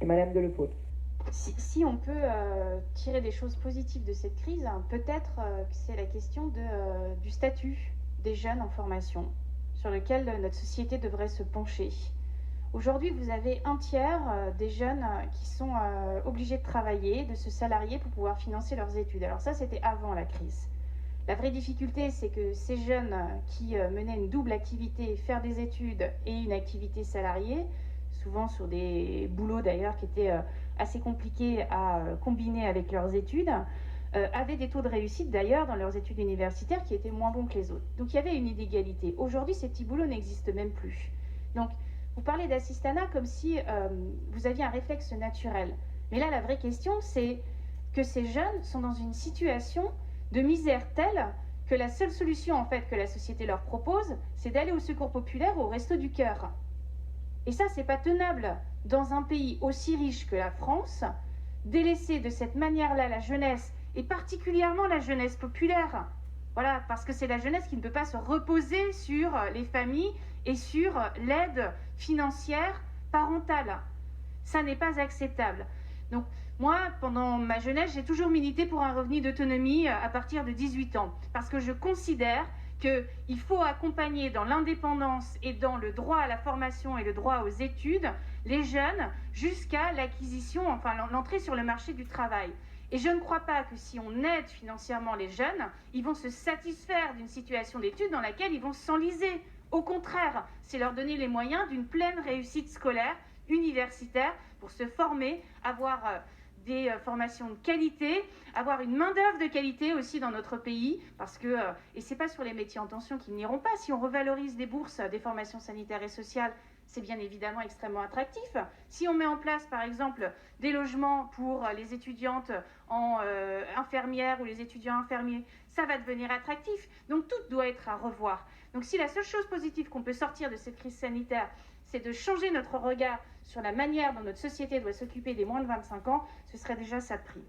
Et Madame Delefaute. Si on peut tirer des choses positives de cette crise, hein, peut-être que c'est la question du statut des jeunes en formation, sur lequel notre société devrait se pencher. Aujourd'hui, vous avez un tiers des jeunes qui sont obligés de travailler, de se salarier pour pouvoir financer leurs études. Alors ça, c'était avant la crise. La vraie difficulté, c'est que ces jeunes qui menaient une double activité, faire des études et une activité salariée, souvent sur des boulots d'ailleurs qui étaient assez compliqués à combiner avec leurs études, avaient des taux de réussite d'ailleurs dans leurs études universitaires qui étaient moins bons que les autres. Donc il y avait une inégalité. Aujourd'hui, ces petits boulots n'existent même plus. Donc vous parlez d'assistanat comme si vous aviez un réflexe naturel. Mais là, la vraie question, c'est que ces jeunes sont dans une situation de misère telle que la seule solution en fait que la société leur propose, c'est d'aller au secours populaire ou au resto du cœur. Et ça, c'est pas tenable dans un pays aussi riche que la France, délaisser de cette manière-là la jeunesse, et particulièrement la jeunesse populaire. Voilà, parce que c'est la jeunesse qui ne peut pas se reposer sur les familles et sur l'aide financière parentale. Ça n'est pas acceptable. Donc, moi, pendant ma jeunesse, j'ai toujours milité pour un revenu d'autonomie à partir de 18 ans, parce que je considère qu'il faut accompagner dans l'indépendance et dans le droit à la formation et le droit aux études les jeunes jusqu'à l'acquisition, enfin l'entrée sur le marché du travail. Et je ne crois pas que si on aide financièrement les jeunes, ils vont se satisfaire d'une situation d'études dans laquelle ils vont s'enliser. Au contraire, c'est leur donner les moyens d'une pleine réussite scolaire, universitaire, pour se former, avoir des formations de qualité, avoir une main-d'œuvre de qualité aussi dans notre pays, parce que, et c'est pas sur les métiers en tension qu'ils n'iront pas, si on revalorise des bourses des formations sanitaires et sociales, c'est bien évidemment extrêmement attractif. Si on met en place, par exemple, des logements pour les étudiantes en infirmières ou les étudiants infirmiers, ça va devenir attractif. Donc tout doit être à revoir. Donc si la seule chose positive qu'on peut sortir de cette crise sanitaire, c'est de changer notre regard sur la manière dont notre société doit s'occuper des moins de 25 ans, ce serait déjà ça de prix.